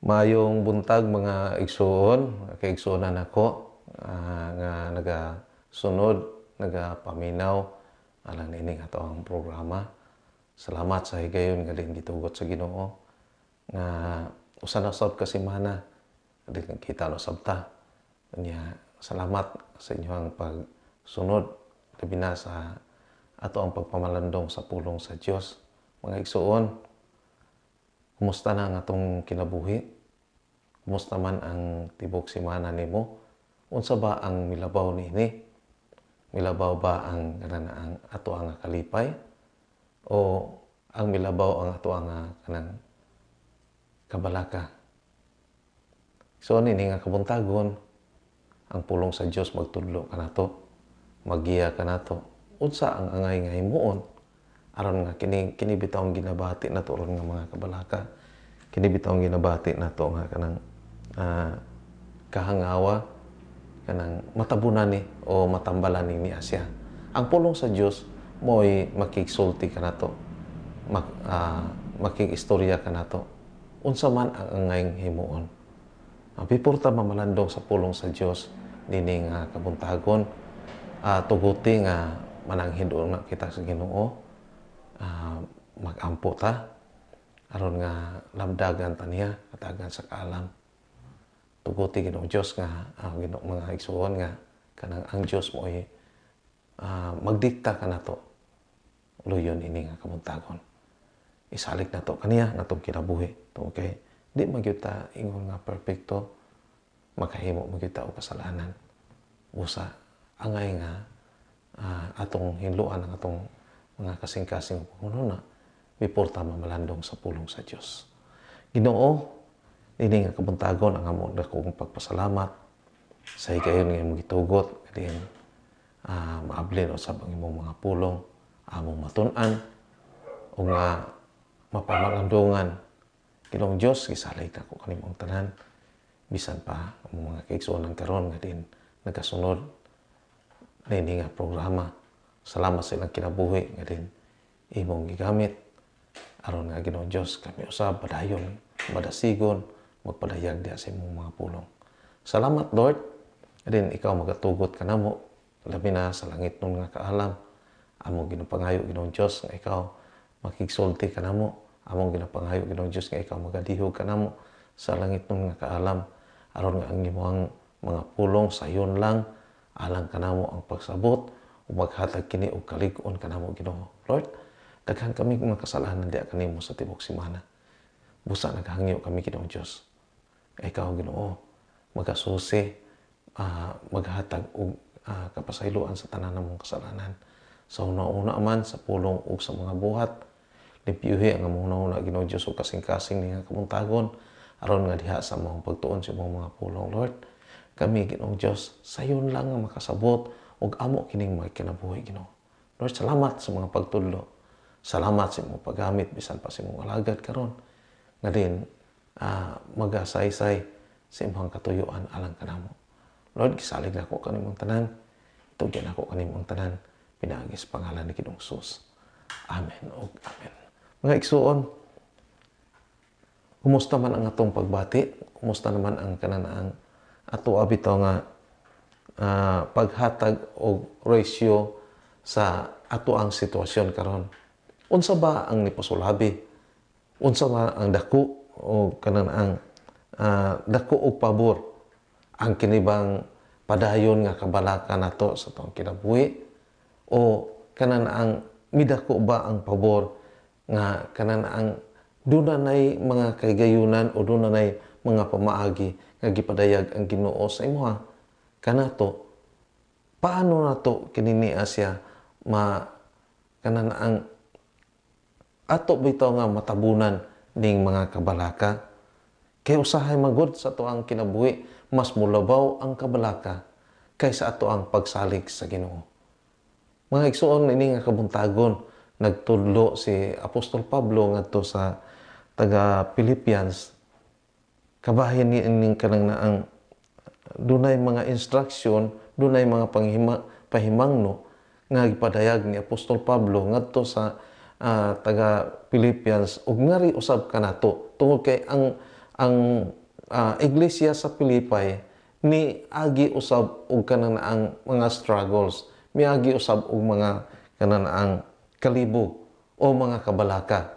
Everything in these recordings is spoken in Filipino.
Maayong buntag mga igsoon, kaigsoonan ako nga nagasunod, nagapaminaw alang nining ato ang programa. Salamat sa higayon nga din gitugot sa Ginoo nga usa na sab ka semana adin kita no sabta. Nya salamat sa inyong pagsunod labi na sa ato ang pagpamalandong sa pulong sa Dios. Mga igsoon, kumusta na ang atong kinabuhi? Kumusta man ang tibok semana nimo? Unsa ba ang milabaw niini? Milabaw ba ang kanang ato ang kalipay? O ang milabaw ang ato ang kanang kabalaka? So nini nga kabuntagon, ang pulong sa Dios magtudlo kanato, magiya kanato. Unsa ang angay nga himuon aron nga kini bitawng ginabati nato ron nga mga kabalaka. Kini bitawng ginabati nato nga kanang kahangawa, kanang matabunan ni o matambalan ni Asya. Ang pulong sa Dios mo'y makigsulti kanato, makig-istorya kanato. Unsa man ang angay himuon. Piporta mamalandong sa pulong sa Dios nini nga kabuntagon, tuguti nga mananghid na kita sa Ginoo, magampo ta aron nga lamdagan ta niya katagan sa kaalam. Tuguti Ginoong Dios nga Ginoo mga igsoon nga kanang ang Dios mo ay magdikta kanato luyon ini nga kabuntagon. Isalig nato kaniya natong kinabuhi. Okay? Di magyud ta ingon nga perpekto, makahimo magyud ta og kasalanan. Busa angay nga atong hinluan ang atong mga kasing-kasing pangununa, biporta mamalandong sa pulong sa Dios. Ginoo, ini nga kabuntagon ang amo dakong pagpasalamat sa higayon nga imong gitugot, kadin maablin usab ang imong mga pulong, among matun-an o nga mapamalandongan. Ginoong Dios, gisalig na ko kanimong tanan, bisan pa ang mga kaigsuonan karon nga din nagasunod nini nga programa. Salamat sa ilang kinabuhi nga din imong gigamit aron nga Ginoong Dios kami usab padayon, madasigon, magpadayag diha sa imong mga pulong. Salamat Lord, din ikaw magatugot kanamo labi na sa langit nun nga kaalam. Among ginapangayo Ginoong Dios nga ikaw makigsulti kanamo. Among ginapangayo Ginoong Dios nga ikaw magadihog kanamo sa langit nun nga kaalam aron nga ang imong mga pulong sayon lang alang kanamo ang pagsabot o maghatag kini og kalig-on kanamo Ginoo. Lord, daghan kami mga kasalanan diha kanimo sa tibok semana. Busa naghangyo kami Ginoong Dios. Ikaw Ginoo magasusi, maghatag og kapasayloan sa tanan namong kasalanan. Sa una-una man sa pulong ug sa mga buhat, limpyuhi ang among una Ginoong Dios ug kasing-kasing ni nga kabuntagon aron nga diha sa among pagtuon sa imong mga pulong Lord. Kami Ginoong Dios sayon lang nga makasabot ug amo kining mga kinabuhi Ginoo. Lord, salamat sa mga pagtudlo. Salamat sa imong paggamit bisan pa sa imong alagad karon nga din magasaysay sa imong katuyuan alang kanamo. Lord, gisalig na ako kanimong tanan. Tugyan ako kanimong tanan. Pinaagi sa pangalan ni Ginoong Hesus. Amen ug amen. Mga igsuon, kumusta man ang atong pagbati? Kumusta naman ang kananaang ato abito nga paghatag og ratio sa ato ang sitwasyon karon? Unsa ba ang nipasulabi? Unsa ba ang dako o kananaang dako og pabor? Ang kinibang padayon nga kabalaka nato sa atong kinabuhi o kananaang midako ba ang pabor nga kananaang dunay mga kagayunan o dunay mga pamaagi nga gipadayag ang Ginoo sa imuha kanato? Paano nato kini Asya kananaang ato bitaw nga matabunan ning mga kabalaka? Kay usahay magud sa ato ang kinabuhi, mas mulabaw ang kabalaka kaysa ato ang pagsalig sa Ginoo. Mga igsuon ini nga kabuntagon, nagtudlo si Apostol Pablo ngadto sa taga Philippians. Kabahin ni ining kanang naang dunay mga instruction, dunay mga pahimangno nga gipadayag ni Apostol Pablo ngadto sa taga Philippians ug ngari usab kanato tungod kay ang ang iglesia sa Pilipay ni agi usab og kananaang mga struggles, miagi usab og mga kananaang kalibog o mga kabalaka.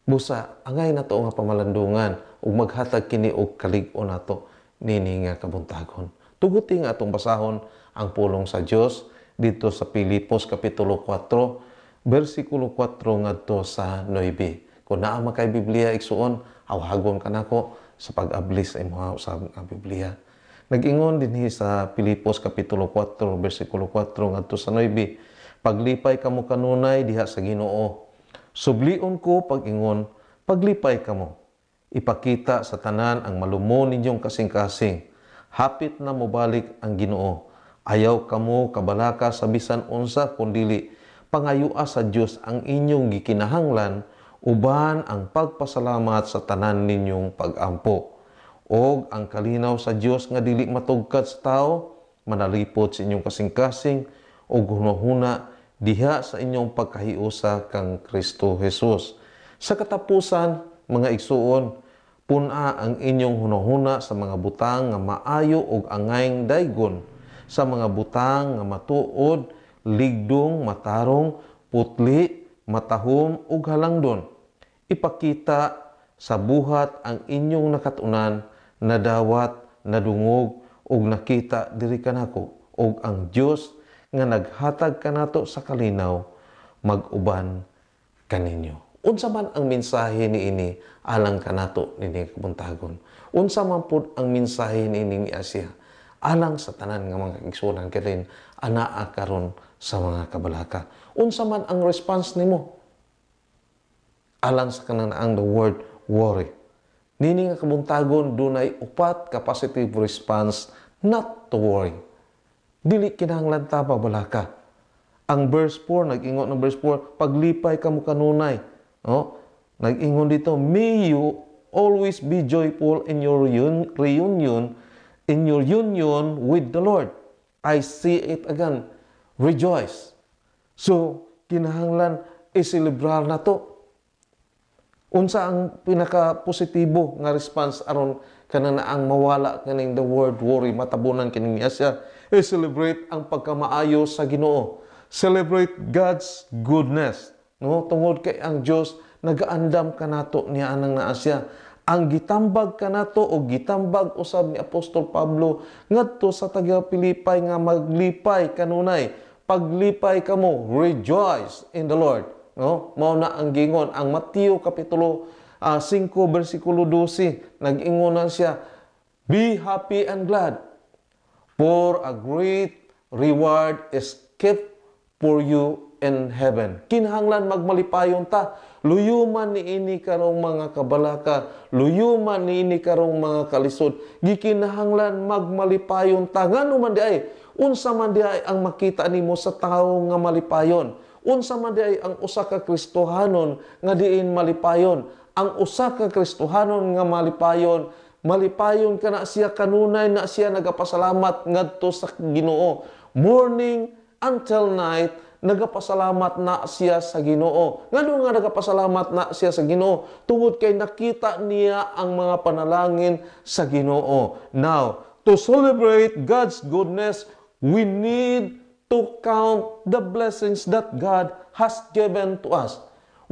Busa angay nato nga pamalandungan ug maghatag kini og kalig-on nato nini nga kabuntagon. Tuguti nga atong basahon ang pulong sa Dios dito sa Filipos kapitulo 4 bersikulo 4 ngadto sa 9. Kung naa man kay Biblia igsuon, hawagon kanako sa pag-abli sa imong usab nga Biblia. Nag-ingon dinhi sa Filipos kapitulo 4 bersikulo 4 ngadto sa 9, paglipay kamo kanunay diha sa Ginoo. Sublion ko pag-ingon, paglipay kamo. Ipakita sa tanan ang malumon ninyong kasing-kasing. Hapit na mobalik ang Ginoo. Ayaw kamo kabalaka sa bisan unsa kundili pangayua sa Dios ang inyong gikinahanglan uban ang pagpasalamat sa tanan ninyong pag-ampo. Og ang kalinaw sa Dios nga dili matugkad sa tao manalipod sa inyong kasing-kasing og hunahuna diha sa inyong pagkahiusa kang Kristo Jesus. Sa katapusan, mga igsuon, puna ang inyong hunahuna sa mga butang nga maayo ug angayng daygon, sa mga butang nga matuod, ligdong, matarong, putli, matahom ug halangdon. Ipakita sa buhat ang inyong nakatunan, nadawat, nadungog ug nakita diri kanako ug ang Dios nga naghatag kanato sa kalinaw mag-uban kaninyo. Unsa man ang mensahe niini alang kanato nini kabuntagon. Unsa man pud ang mensahe niini ni Asia alang sa tanan nga mga igsuonan kanin anaa karon sa mga kabalaka. Unsa man ang response nimo alang sa kananaang the word worry. Nini nga kabuntagon dunay upat ka positive response not to worry. Dili kinahanglan ta babalaka. Ang verse 4 nag-ingon ng verse 4, paglipay kamo kanunay. No? Nag-ingon dito, may you always be joyful in your reunion with the Lord. I see it again. Rejoice. So, kinahanglan i-celebrar na to. Unsa ang pinaka-positibo nga response aron kananaang mawala kaning the word worry, matabunan kining Asya. I-celebrate ang pagkamaayo sa Ginoo. Celebrate God's goodness. No, tungod kay ang Dios nagaandam kanato niya anang naa siya. Ang gitambag kanato o gitambag usab ni Apostol Pablo ngadto sa taga Pilipay nga maglipay kanunay. Paglipay kamo, rejoice in the Lord. No, mao na ang gingon ang Mateo kapitulo 5 bersikulo 12 nag-ingon na siya, be happy and glad, for a great reward is kept for you in heaven. Kinahanglan magmalipayon ta. Luyuman niini karong mga kabalaka, luyuman niini karong mga kalisod. Gikinahanglan magmalipayon ta. Ngano man di ay, unsa man di ay ang makita nimo sa tawo nga malipayon. Unsa man di ay ang usa ka Kristohanon nga diin malipayon. Ang usa ka Kristohanon nga malipayon, malipayon ka na siya kanunay na siya nagapasalamat ngadto sa Ginoo. Morning until night, nagapasalamat na siya sa Ginoo. Ngano nga nagapasalamat na siya sa Ginoo? Tungod kay nakita niya ang mga panalangin sa Ginoo. Now, to celebrate God's goodness, we need to count the blessings that God has given to us.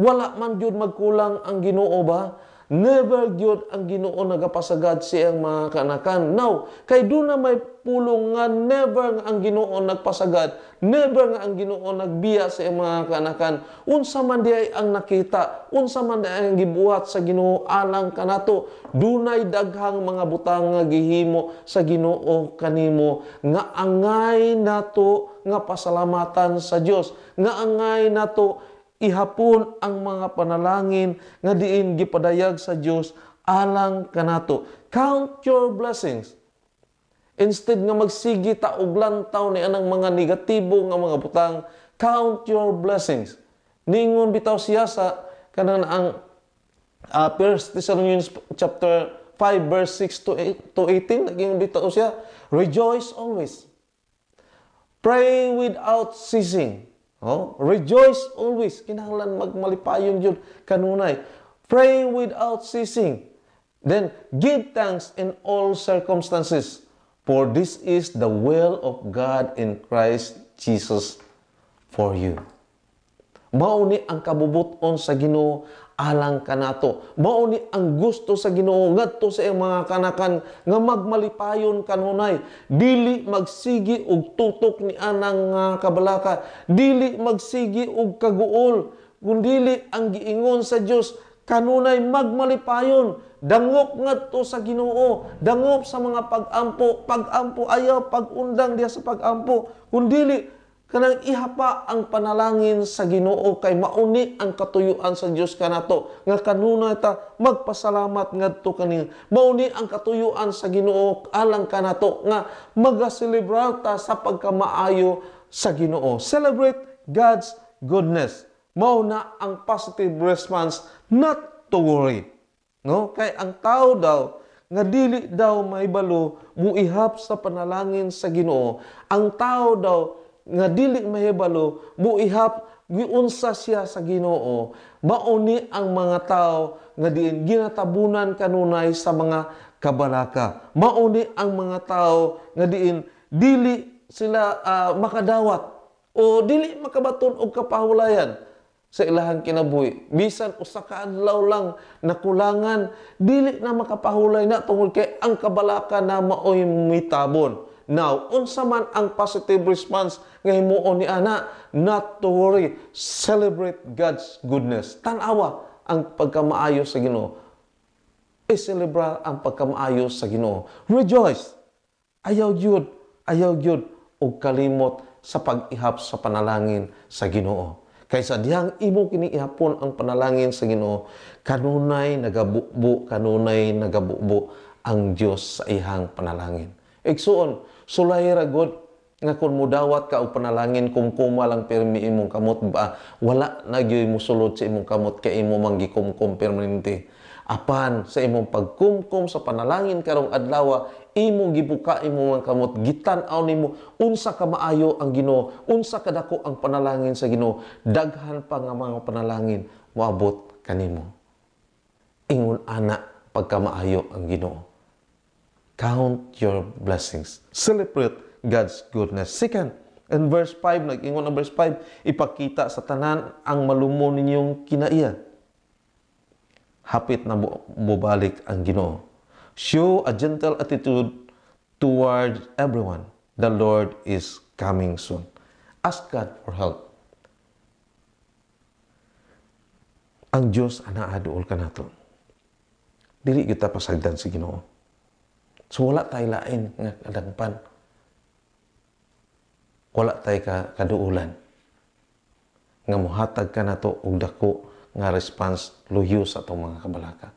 Wala man gyud magkulang ang Ginoo ba? Never gyud ang Ginoo nagapasagad siyang mga kanakan. Now, kay do na may pulong nga never nga ang Ginoo nagpasagad, never nga ang Ginoo nagbiya sa iyang mga kanakan. Unsa man di ay ang nakita, unsa man di ay ang gibuhat sa Ginoo alang kanato, dunay daghang mga butang nga gihimo sa Ginoo kanimo nga angay nato nga pasalamatan sa Dios, nga angay nato ihapon ang mga panalangin nga diin gipadayag sa Dios alang kanato. Count your blessings. Instead nga magsigi ta og lantaw ni anang mga negatibo nga mga butang, count your blessings. Ningon bitaw siya sa kanang ang 1 Thessalonians chapter 5 verse 6 to 18 naging bitaw siya, rejoice always. Pray without ceasing. Oh, rejoice always. Kinahanglan magmalipayon jud kanunay. Pray without ceasing. Then give thanks in all circumstances, for this is the will of God in Christ Jesus for you. Mauni ang kabubuton sa Ginoo alang kanato. Mauni ang gusto sa Ginoo ngadto sa iyang mga kanakan nga magmalipayon kanunay. Dili magsigi og tutok ni anang kabalaka. Dili magsigi og kaguol. Kundili ang giingon sa Dios kanunay magmalipayon. Dangop ngadto sa Ginoo. Dangop sa mga pag-ampo. Pag-ampo ayaw pag-undang diya sa pag-ampo. Kundili kanang ihapa ang panalangin sa Ginoo kay mauni ang katuyuan sa Dios kanato nga kanunay ta magpasalamat ngadto kani. Mauni ang katuyuan sa Ginoo alang kanato nga magaselebrar ta sa pagkamaayo sa Ginoo. Celebrate God's goodness. Mao na ang positive response, not to worry. No? Kay ang tao daw nga dili daw mahibalo muihap sa panalangin sa Ginoo. Ang tao daw nga dili mahibalo muihap giunsa siya sa Ginoo. Mauni ang mga tao nga diin ginatabunan kanunay sa mga kabalaka. Mauni ang mga tao nga diin dili sila makadawat o dili makabaton og kapahulayan sa ilahang kinabuhi. Bisan usa ka adlaw lang nakulangan, dili na makapahulay na tungod kay ang kabalaka na maoy mitabon. Now, unsa man ang positive response nga himuon ni ana? Not to worry. Celebrate God's goodness. Tanawa ang pagkamaayo sa Ginoo. I-celebrar ang pagkamaayo sa Ginoo. Rejoice. Ayaw gyud og kalimot sa pag-ihap sa panalangin sa Ginoo. Kaysa diyang imo kini ihapon ang panalangin sa Ginoo, kanunay nagabukbo ang Dios sa ihang panalangin. Igsuon, sulay ra gud nga kung mudawat ka og panalangin kumkuma lang pirmi imong kamot ba wala na gyud mosulod sa imong kamot kay imo manggikumkum permanente. Apan sa imong pagkumkum sa panalangin karong adlaw, imo gibuka imong mga kamot, gitan-aw nimo unsa ka maayo ang Ginoo, unsa kadako ang panalangin sa Ginoo, daghan pa nga mga panalangin moabot kanimo. Ingon ana pagkamaayo ang Ginoo. Count your blessings. Celebrate God's goodness. Second, in verse 5, nag-ingon ang verse 5, ipakita sa tanan ang malumo ninyong kinaiya. Hapit na bubalik ang Ginoo. Show a gentle attitude toward everyone. The Lord is coming soon. Ask God for help. Ang Diyos anaaduol ka nato. Dili kita pasagdan sa Ginoo. So wala tayo lain nga kadangpan. Wala tayo kaduulan. Nga muhatag ka na to og dako nga response luyo sa itong mga kabalaka.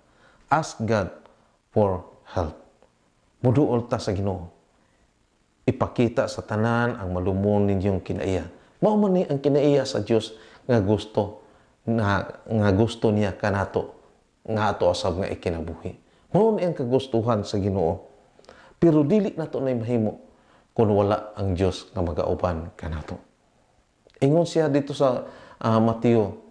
Ask God for help. Muduol ta sa Ginoo. Ipakita sa tanan ang malumon ninyong kinaiya. Mao man ni ang kinaiya sa Dios nga gusto niya kanato nga ato asab nga ikinabuhi. Mao ni ang kagustuhan sa Ginoo. Pero dili nato nay mahimo kung wala ang Dios nga magauban kanato. Ingon siya dito sa Mateo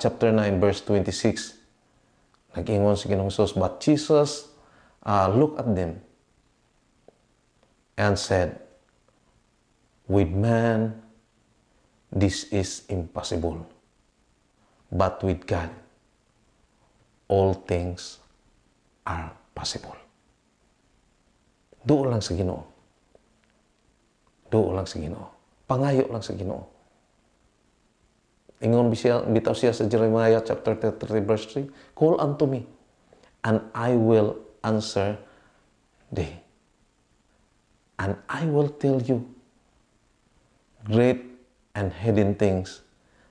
chapter 9 verse 26. Nag-ingon si Ginoong Jesus, but Jesus looked at them and said, with man this is impossible, but with God all things are possible. Duo lang sa Ginoo. Duo lang sa Ginoo. Pangayo lang sa Ginoo. Ingon bitaw siya sa Jeremiah chapter 33 verse 3, call unto me, and I will answer thee. And I will tell you great and hidden things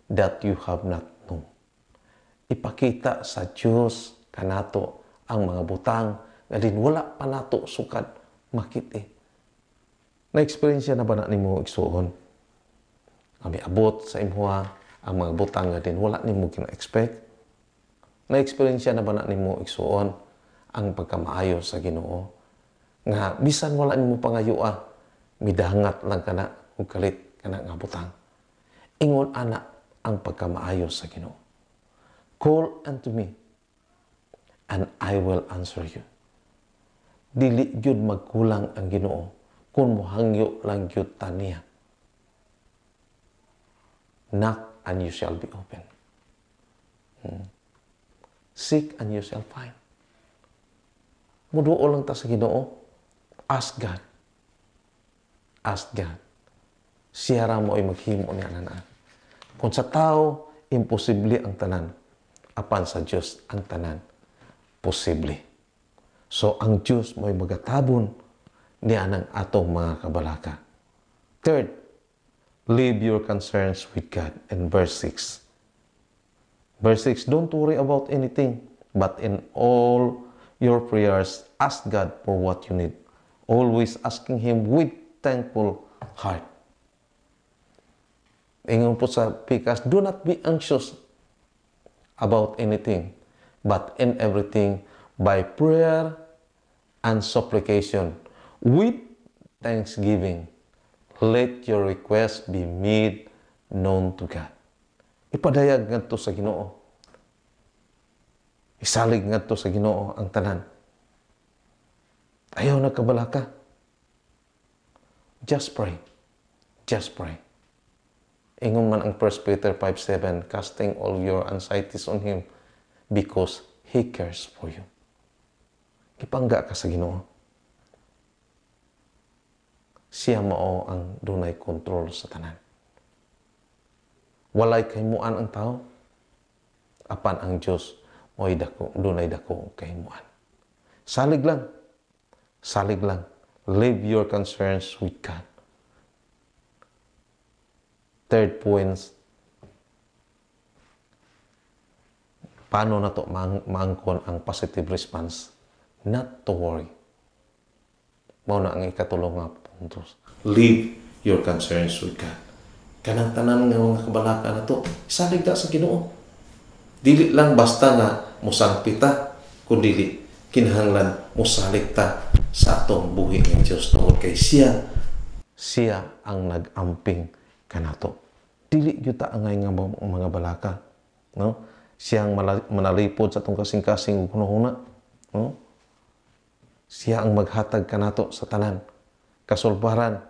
that you have not known. Ipakita sa Diyos kanato ang mga butang nga din wala pa nato sukad makiti. Na-experience na ba na nimo igsuon? Kami abot sa imhuha ang mga butang nga din wala nimo kina-expect. Na-experience na ba na nimo igsuon ang pagkamaayo sa Ginoo? Nga bisan wala nimo pangayua, midangat lang kana ug kalit kana nga butang. Ingon ana ang pagkamaayo sa Ginoo. Call unto me, and I will answer you. Dili gyud magkulang ang Ginoo kung mohangyo lang gyud taniya. Knock and you shall be open. Seek and you shall find. Muduo lang ta sa Ginoo. Ask God. Ask God. Siya ra mo ay maghimo ni anana. Kung sa tao, imposible ang tanan. Apan sa Diyos ang tanan, posible. So, ang Diyos mo ay magatabon niya ng atong mga kabalaka. Third, leave your concerns with God. In verse 6. Verse 6, don't worry about anything, but in all your prayers, ask God for what you need. Always asking Him with thankful heart. Ingon po sa Pikas, do not be anxious about anything, but in everything, by prayer and supplication, with thanksgiving, let your requests be made known to God. Ipadayag ngadto sa Ginoo. Isalig ngadto sa Ginoo ang tanan. Ayaw nagkabalaka. Just pray. Just pray. Ingon man ang 1 Peter 5:7, casting all your anxieties on Him because He cares for you. Ipangga ka sa Ginoo. Siya mao ang dunay kontrol sa tanan. Walay kahimuan ang tao, apan ang Diyos mo'y dunay dako kahimuan. Salig lang. Salig lang. Leave your concerns with God. Third points, paano na to maangkon ang positive response? Not to worry. Mao na ang ikatulong nga puntos. Leave your concerns with God. Kanang tanan nga mga kabalaka na to, salig da sa Ginoo. Dili lang basta nga musangpita, kundi kinahanglan musalig ta sa atong buhi ng Diyos tungod kay siya ang nag-amping kanato. Dili gyud ta angay nga mga balaka, no? Siyang manalipod sa atong kasing-kasing ug hunahuna, no? Siya ang maghatag kanato sa tanan. Kasulbaran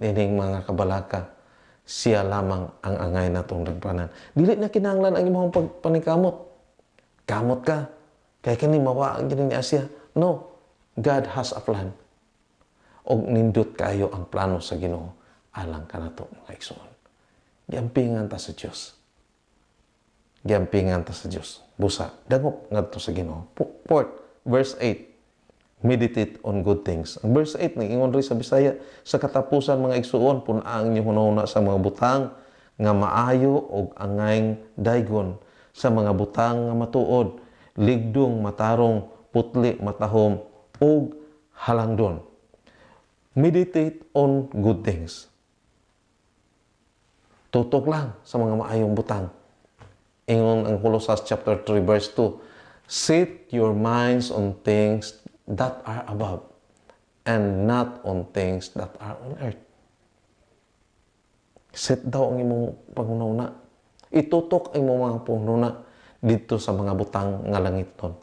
nining mga kabalaka, siya lamang ang angay natong nagpanan. Dili na kinahanglan ang imong pagpanikamot. Kamot ka kay kani mawa ang gini ni Asya. No. God has a plan. Og nindot kayo ang plano sa Ginoo alang kanato mga igsoon. Giampingan ta sa Dios. Giampingan ta sa Dios. Busa dangop ngadto sa Ginoo. Fourth, verse 8. Meditate on good things. Ang verse 8 nag-ingon ri sa Bisaya, sa katapusan mga igsuon pun-ang inyo hunahuna sa mga butang nga maayo og angayng daygon, sa mga butang nga matuod, ligdong, matarong, putli, matahom og halangdon. Meditate on good things. Tutok lang sa mga maayong butang. Ingon ang Colossus chapter 3 verse 2, set your minds on things that are above and not on things that are on earth. Set daw ang imong pangunahuna. Itutok ang imong mga pangunahuna dito sa mga butang nga langiton.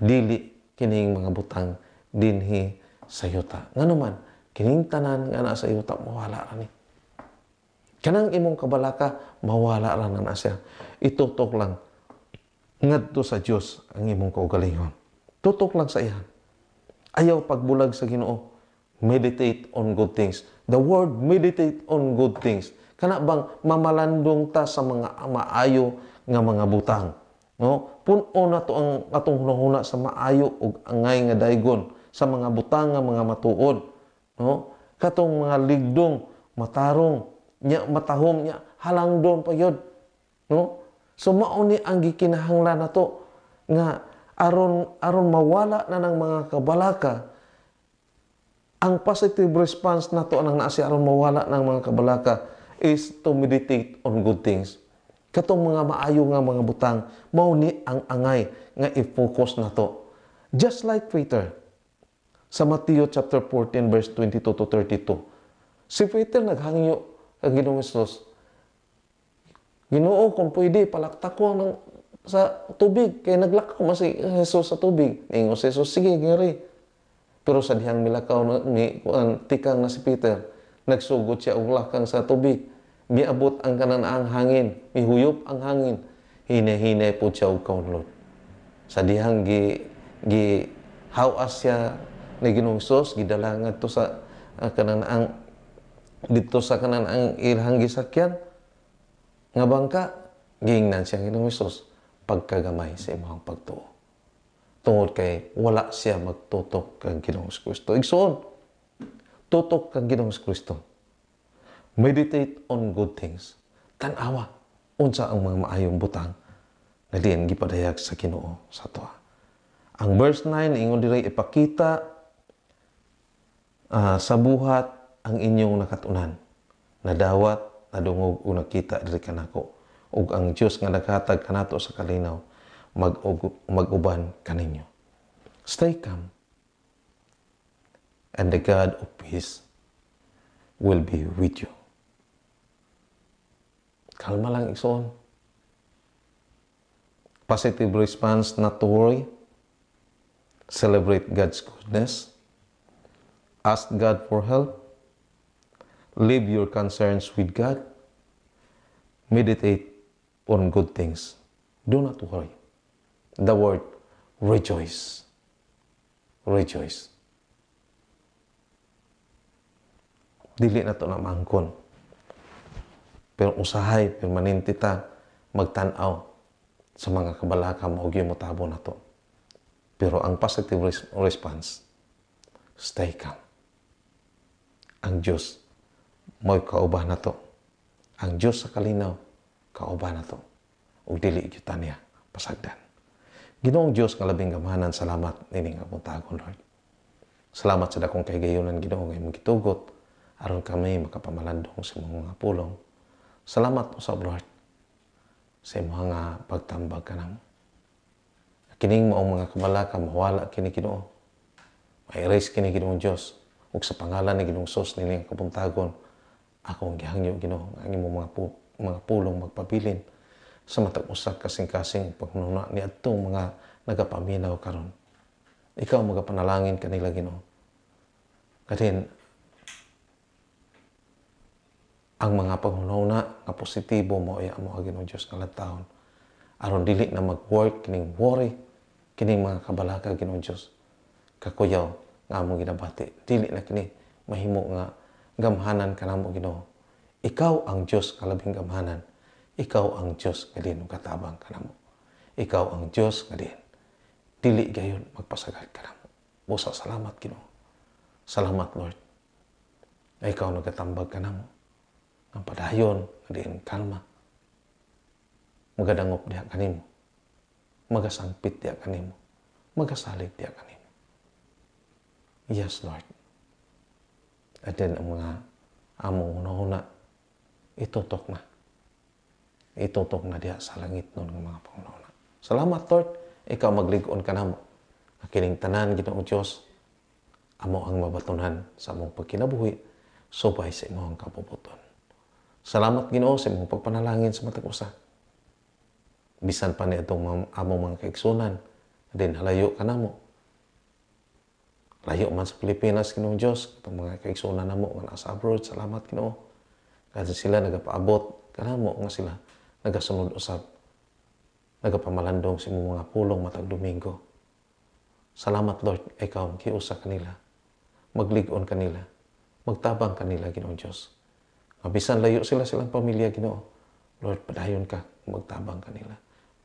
Dili kining mga butang dinhi sa yuta. Ngano man, kining tanan nga naa sa yuta mawala ra ni. Kanang imong kabalaka mawala ra na siya. Itutok lang ngadto sa Dios ang imong kaugalingon. Tutok lang sa iya. Ayaw pagbulag sa Ginoo. Meditate on good things. The word meditate on good things. Kana bang mamalandong ta sa mga maayo nga mga butang. No? Puno na to ang atong hunahuna sa maayo ug angay nga daygon sa mga butang nga mga matuod. No? Katong mga ligdong, matarong, nya matahom nya halangdon pa yun. No? So mao ni ang gikinahanglan nato nga aron mawala na ng mga kabalaka, ang positive response nato anang naa siya aron mawala ng mga kabalaka is to meditate on good things. Katong mga maayo nga mga butang, mao ni ang angay nga i-focus nato. Just like Peter sa Matthew chapter 14 verse 22 to 32. Si Peter naghangyo kay Ginoong Hesus, Ginoo, kung pwede palaktak ko sa tubig, kay naglakaw man si Jesus sa tubig. Ingon si Jesus, sige, ngari. Pero sa dihang milakaw ni tikang na si Peter, nagsugod siya og lakang sa tubig. Miabot ang kananaang hangin, mihuyop ang hangin. Hine-hine po siya og kaunlot. Sa dihang gi hawas siya ni Ginoong Hesus, gidala ngadto sa kananaang dito sa kananaang ilahang gisakyan nga bangka, giingnan siya ng Ginoong Hesus pagkagamay sa imong pagtuo. Tungod kay wala siya magtutok kang Ginoong Kristo. Igsoon, tutok kang Ginoong Kristo. Meditate on good things. Tan-awa unsa ang mga maayong butang na diin gipadayag sa Ginoo sa toa. Ang verse 9 ingon diri ipakita sa buhat ang inyong nakatunan. Nadawat, nadungog o nakita diri kanako. Ug ang Dios nga naghatag kanato sa kalinaw mag-uban kaninyo. Stay calm, and the God of peace will be with you. Kalma lang, igsoon. Positive response, not to worry. Celebrate God's goodness. Ask God for help. Leave your concerns with God. Meditate on good things. Do not worry. The word rejoice. Rejoice. Dili na to na maangkon. Pero usahay, permanente ta magtanaw sa mga kabalaka mao gyud motabo na to. Pero ang positive response, stay calm. Ang Diyos mo'y kauban na to. Ang Diyos sa kalinaw, kauban na to. Ug dili gyud ta niya pasagdan. Ginoong Diyos nga labing gamahanan, salamat nining akong tagon, Lord. Salamat sa dakong kahigayonan, Ginoo, nga imong gitugot aron kami makapamalandong sa imong mga pulong. Salamat usab, Lord, sa imong nga pagtambag kanamo. Kining maong mga kabalaka mawala kini Ginoo. Ma-erase kini Ginoong Diyos. Ug sa pangalan ni Ginoong Sus nining kabuntagon, akong gihangyo, Ginoo, ang imong mga pulong magpabilin sa matag usa kasing-kasing pagkununa ni adtong mga nagapaminaw karon. Ikaw magapanalangin kanila, Ginoo. Kadin ang mga panghunahuna nga positibo mo ay amo Ginoo Dios nga taon aron dili na mag-work kining worry kining mga kabalaka, Ginoo Dios. Kakuyaw nga among ginabati, dili na kini mahimo nga gamhanan kanamo, Ginoo. Ikaw ang Dios nga labing gamhanan. Ikaw ang Diyos nga din katabang ka na mo. Ikaw ang Diyos nga din. Dili gayon magpasagad ka na mo. Busa, salamat, Ginoo. Salamat, Lord. Na ikaw nagatambag ka na mo. Ang padayon nga din kalma. Magadangop diya kanimo. Magasangpit diya kanimo. Magasalig diya kanimo. Yes, Lord. At din ang mga among una-una, itutok na. Itutok na diya sa langit nun ng mga Panginoon. Salamat, Lord. Ikaw magligon ka na mo. Kining tanan, Ginoong Diyos, amo ang mabatunan sa among pagkinabuhi, subay sa imong kapuputon. Salamat, Ginoo, sa imong pagpanalangin sa matag usa. Bisan pa ni itong among mga kaigsunan, din halayo ka na mo. Layo man sa Pilipinas, Ginoong Diyos, itong mga kaigsunan na mo, nga nasa abroad, salamat, Ginoo. Kasi sila nagapaabot ka na mo, nga sila nagasunod usab, nagapamalandong sa imong mga pulong matag Domingo. Salamat, Lord, ikaw giusa kanila, magligon kanila, magtabang kanila, Ginoong Diyos. Mabisan layo silang pamilya, Ginoo. Lord, padayon ka, magtabang kanila,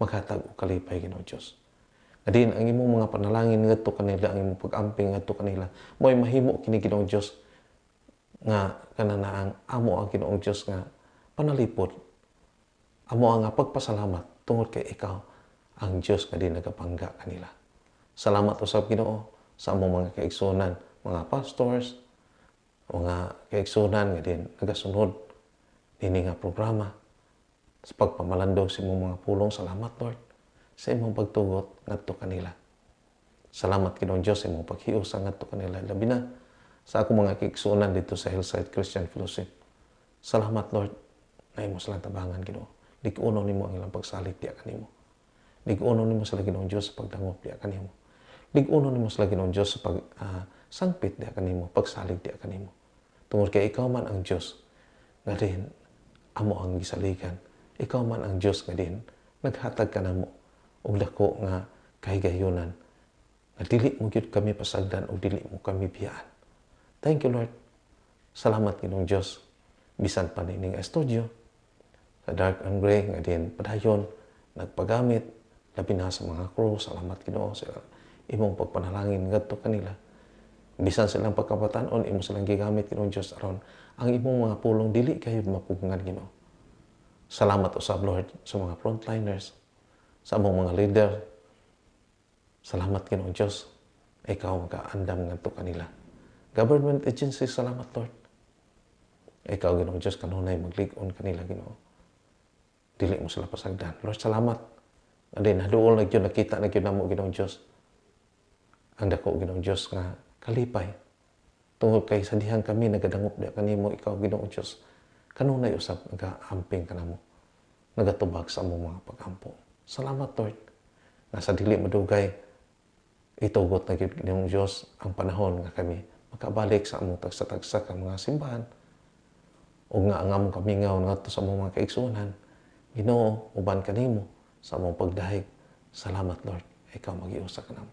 maghatag og kalipay, Ginoong Diyos. Adin ang imong mga panalangin ngadto kanila, ang imong pag-amping ngadto kanila, mo'y mahimo kini, Ginoong Diyos, nga kananaang amo ang Ginoong Diyos nga panalipod. Amo ang pagpasalamat tungod kay ikaw ang Diyos nga di nagapangga kanila. Salamat usab, Ginoo, sa among mga kaigsunan, mga pastors, mga kaigsunan nga din nagasunod dini nga programa sa pagpamalandong sa imong mga pulong. Salamat, Lord, sa imong pagtugot ngadto kanila. Salamat, Ginoong Diyos, sa imong paghiusa ngadto kanila, labi na sa akong mga kaigsunan dito sa Hillside Christian Fellowship. Salamat, Lord, na imo silang tabangan, Ginoo. Likunon nimo ang ilang pagsalit diya kanimo. Lig-unon nimo sa Ginoong Dios sa pagdangop diha kanimo. Lig-unon nimo sa Ginoong Dios sa sangpit diha kanimo, pagsalig diha kanimo. Tungod kay ikaw man ang Dios nga din amo ang gisaligan. Ikaw man ang Dios nga din naghatag kanamo og dako nga kahigayunan nga dili mo gyud kami pasagdan o dili mo kami biyaan. Thank you, Lord. Salamat Ginoong Dios. Bisan pa nining studio sa Dark and Gray nga din padayon nagpagamit labi na sa mga crew. Salamat Ginoo sa imong pagpanalangin ngadto kanila. Bisan silang pagkabatan-on imo silang gigamit Ginoong Dios aron ang imong mga pulong dili kayo mapugngan Ginoo. Salamat usab Lord sa mga frontliners, sa among mga leader. Salamat Ginoong Dios. Ikaw makaandam ngadto kanila. Government agencies, salamat Lord. Ikaw Ginoong Dios kanunay maglig-on kanila Ginoo. Dili mo sila pasagdan. Lord, salamat. Adi naduol na gyud nakita na gyud namo Ginoong Dios. Ang dako Ginoong Dios nga kalipay. Tungod kay sa dihang kami nagadangop diha kanimo ikaw Ginoong Dios. Kanunay usab nagaamping kanamo. Nagatubag sa among mga pagampo. Salamat Lord. Nga sa dili madugay itugot na gyud Ginoong Dios ang panahon nga kami makabalik sa among tagsa-tagsa ka mga simbahan. O nga ang among kamingaw ngadto sa among mga kaigsuonan. Ginoo, uban kanimo sa among pagdahig. Salamat Lord. Ikaw magiusa kanamo.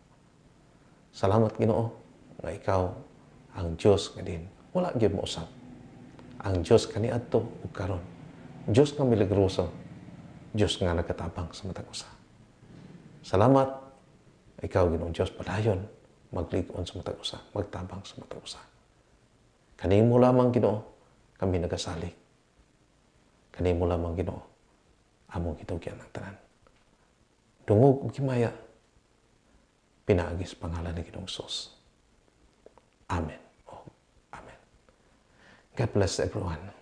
Salamat Ginoo nga ikaw ang Dios nga din wala gyud mo usab. Ang Dios kaniadto ug karon. Dios nga milagroso. Dios nga nagatabang sa matag usa. Salamat. Ikaw Ginoong Dios padayon maglig-on sa matag usa, magtabang sa matag usa. Kanimo lamang Ginoo kami nagasalig. Kanimo lamang Ginoo among gitugyan ang tanan. Dungog ug himaya pinaagis pangalan ni Ginoong Sus. Amen. Oh, amen. God bless everyone.